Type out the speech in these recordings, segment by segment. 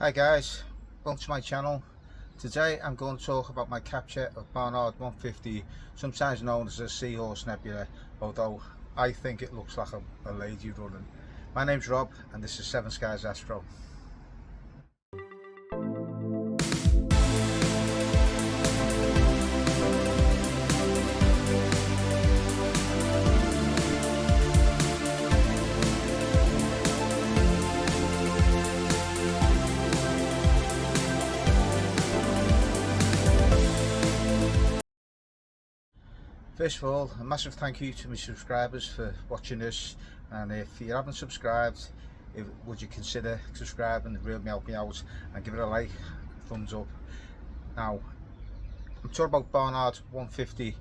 Hi guys, welcome to my channel. Today I'm going to talk about my capture of Barnard 150, sometimes known as a Seahorse Nebula, although I think it looks like a lady running. My name's Rob and this is Seven Skies Astro. First of all, a massive thank you to my subscribers for watching this, and if you haven't subscribed, would you consider subscribing? It really help me out, and give it a like, thumbs up. Now, I'm talking about Barnard 150.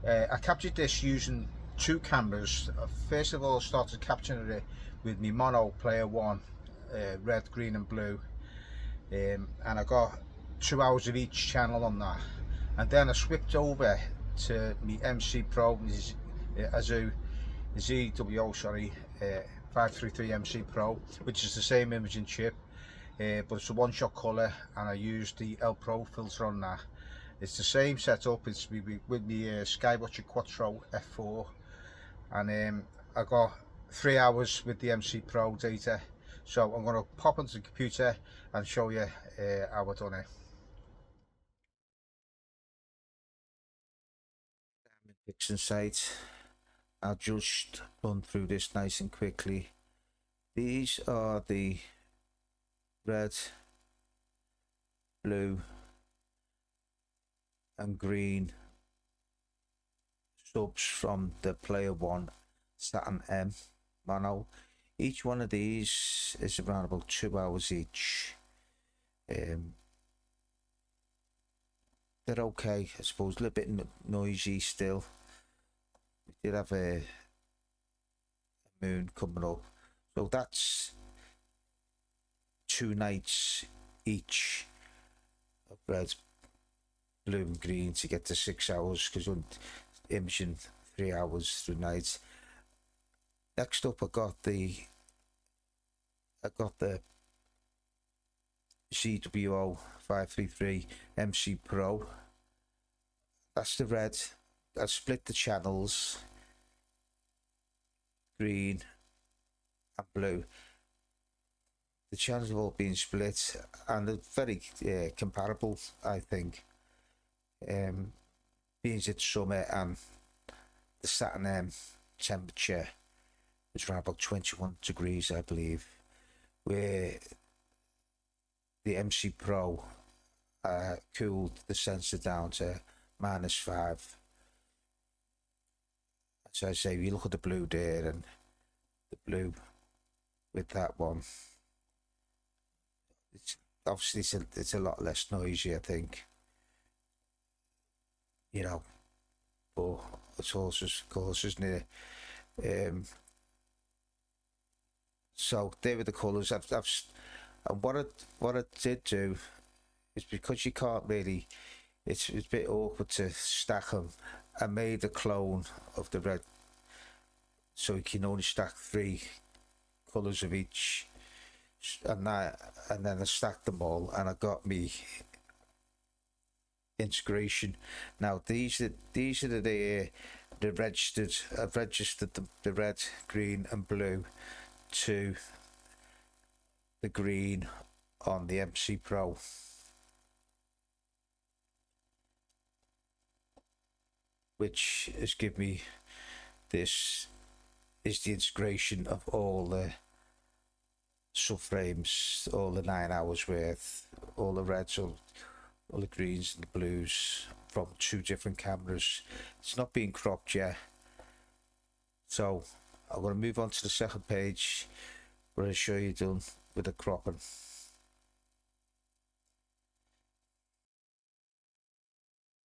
I captured this using two cameras. First of all, I started capturing it with my mono player one, red, green and blue, and I got 2 hours of each channel on that, and then I swapped over to my MC Pro, Azu ZWO, sorry, 533 MC Pro, which is the same imaging chip, but it's a one-shot colour, and I used the L Pro filter on that. It's the same setup. It's with the Skywatcher Quattro F4, and I got 3 hours with the MC Pro data. So I'm going to pop onto the computer and show you how I done it. Fixing site. I'll just run through this nice and quickly. These are the red, blue and green subs from the player one Saturn M mono. Each one of these is around about 2 hours each. They're okay, I suppose, a little bit noisy still. We did have a moon coming up, so that's 2 nights each of red, blue and green to get to 6 hours, because we're imaging 3 hours through night. Next up, I got the ZWO 533 MC Pro. That's the red. I split the channels, green and blue. The channels have all been split, and they're very comparable, I think. Being it's summer and the Saturn M temperature is around about 21 degrees, I believe, where the MC Pro cooled the sensor down to -5. So I say, if you look at the blue there and the blue with that one, it's obviously it's a lot less noisy, I think, you know, but it's also, of course, isn't it? So there were the colours. And what I did do is, because you can't really, it's a bit awkward to stack them, I made a clone of the red, so you can only stack 3 colours of each, and then I stacked them all, and I got me integration. Now these are the registered. I've registered the red, green and blue to the green on the MC Pro. Which has given me, this is the integration of all the subframes, all the 9 hours worth, all the reds, all the greens and the blues from 2 different cameras. It's not being cropped yet, so I'm going to move on to the second page where I show you done with the cropping.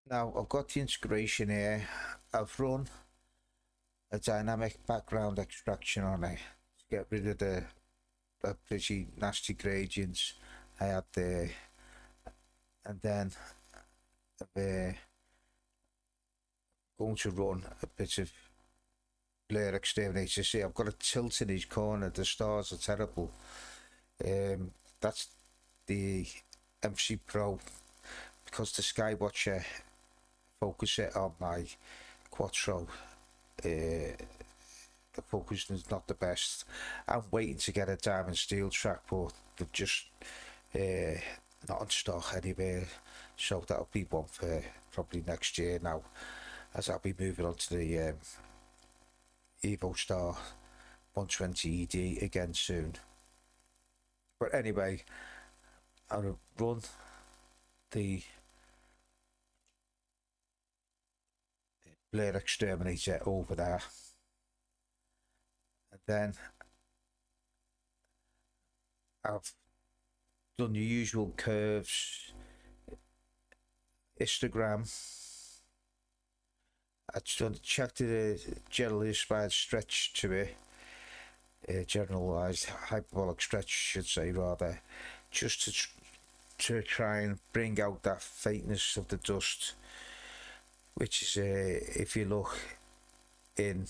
Now I've got the integration here. I've run a dynamic background extraction on it to get rid of the pretty nasty gradients I had there, and then I'm going to run a bit of blur exterminator. See, I've got a tilt in each corner. The stars are terrible. That's the MC Pro, because the Skywatcher focus it on my Quattro, the focus is not the best. I'm waiting to get a diamond steel track, but they've just not in stock anywhere, so that'll be one for probably next year now, as I'll be moving on to the Evo Star 120 ED again soon. But anyway, I'll run the Blade Exterminator over there, and then I've done the usual curves, histogram. I checked the generally inspired stretch to it, generalized hyperbolic stretch, should say, rather, just to try and bring out that faintness of the dust, which is, if you look in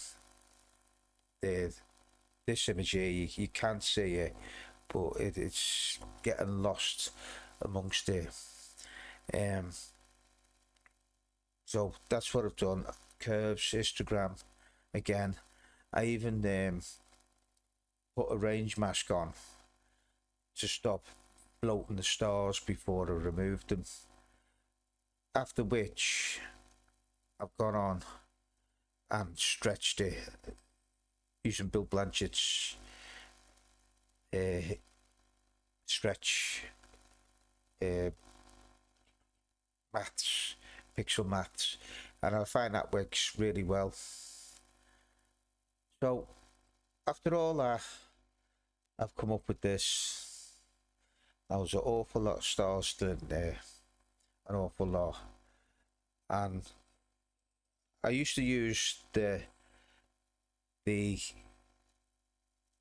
this image here, you can't see it, but it's getting lost amongst it. So that's what I've done. Curves, histogram again. I even put a range mask on to stop bloating the stars before I removed them, after which I've gone on and stretched it using Bill Blanchett's stretch maths, pixel maths, and I find that works really well. So after all that, I've come up with this. That was an awful lot of stars done there, an awful lot. And I used to use the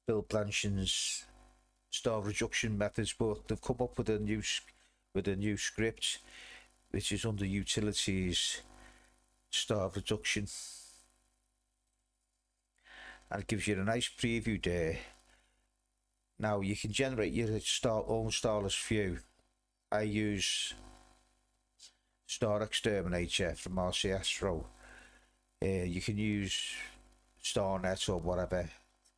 Bill Blanchett's star reduction methods, but they've come up with a new script, which is under utilities, star reduction, and it gives you a nice preview there. Now you can generate your own starless view. I use Star Exterminator from RC Astro. You can use StarNet or whatever.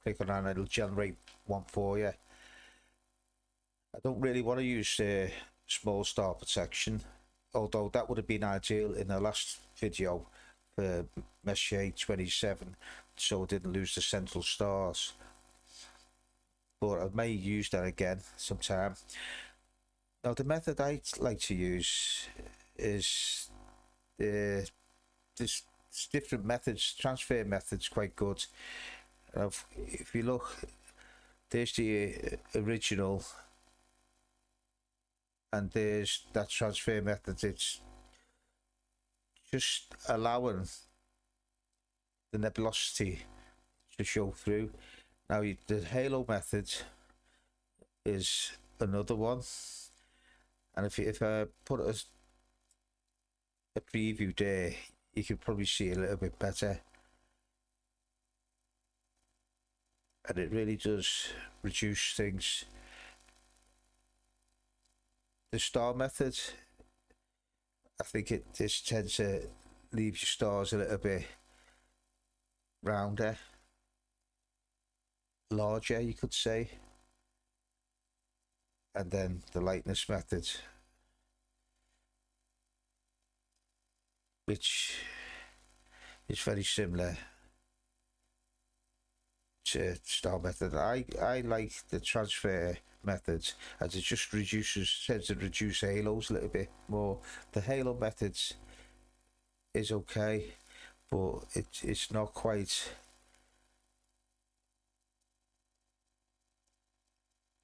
Click on that and it'll generate one for you. I don't really want to use small star protection, although that would have been ideal in the last video for Messier 27, so I didn't lose the central stars. But I may use that again sometime. Now the method I like to use is there's different methods. Transfer methods quite good. If you look, there's the original, and there's that transfer method. It's just allowing the nebulosity to show through. Now the halo method is another one, and if I put a preview there, you can probably see a little bit better, and it really does reduce things. The star method, I think it just tends to leave your stars a little bit rounder, larger, you could say. And then the lightness method, which is very similar to star method. I like the transfer method, as it just tends to reduce halos a little bit more. The halo methods is okay, but it's not quite.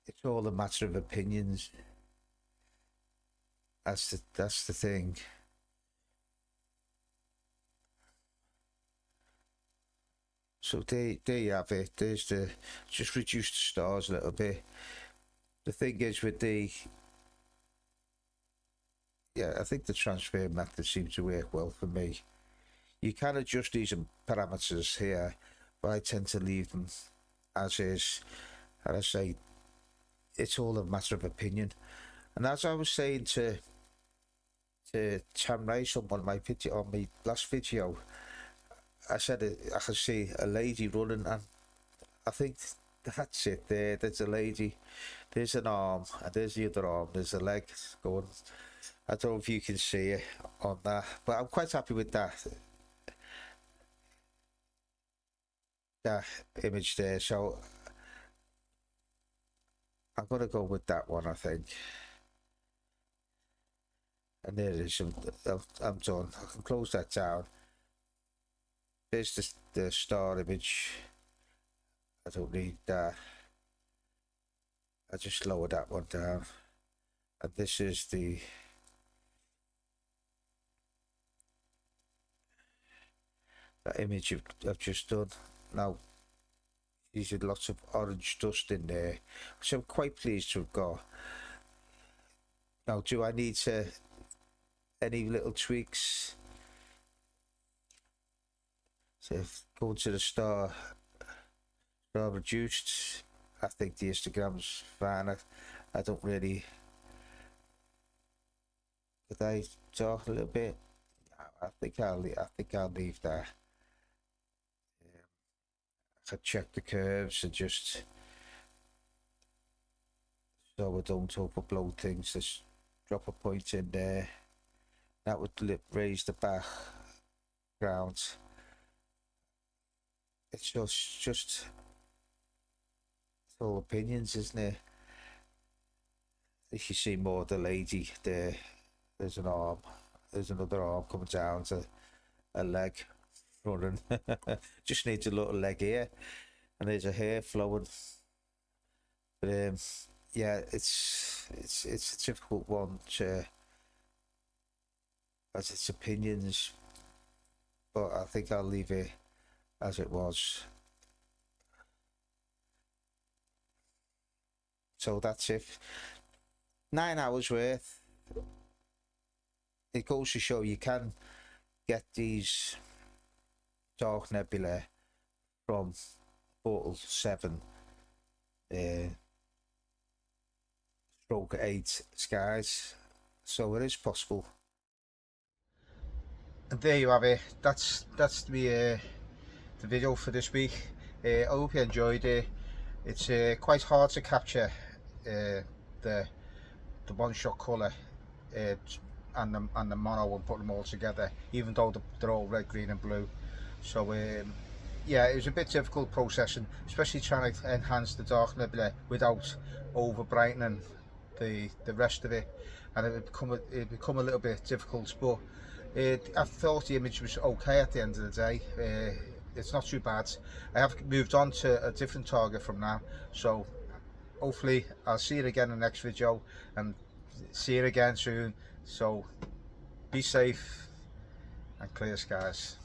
It's all a matter of opinions. That's the thing. So there you have it. There's just reduce the stars a little bit. The thing is with I think the transfer method seems to work well for me. You can adjust these parameters here, but I tend to leave them as is. And I say, it's all a matter of opinion. And as I was saying to Cam Rice on my last video, I said I could see a lady running, and I think that's it there. There's a lady, there's an arm, and there's the other arm, there's a leg going. I don't know if you can see it on that, but I'm quite happy with that image there. So I'm gonna go with that one, I think. And there it is. I'm done. I can close that down. There's the star image. I don't need that. I just lower that one down. And this is that image I've just done. Now, these are lots of orange dust in there, which I'm quite pleased to have got. Now, do I need any little tweaks? So going to the star reduced, I think the histogram's fine. I don't really. Could I talk a little bit? I think I'll leave that. I could check the curves and just so I don't overblow things. Just drop a point in there. That would raise the background. It's just it's all opinions, isn't it? If you see more of the lady there, there's an arm, there's another arm coming down to a leg running. Just needs a little leg here, and there's a hair flowing. But yeah, it's a difficult one to, as its opinions, but I think I'll leave it as it was. So that's it. 9 hours worth. It goes to show you can get these dark nebula from portal 7 stroke 8 skies, so it is possible. And there you have it. That's the video for this week. I hope you enjoyed it. It's quite hard to capture the one-shot colour and the mono and put them all together, even though they're all red, green and blue. So yeah, it was a bit difficult processing, especially trying to enhance the dark nebula without over brightening the rest of it, and it become a little bit difficult. But I thought the image was okay at the end of the day. It's not too bad. I have moved on to a different target from now, so hopefully I'll see you again in the next video, and see you again soon. So be safe and clear skies.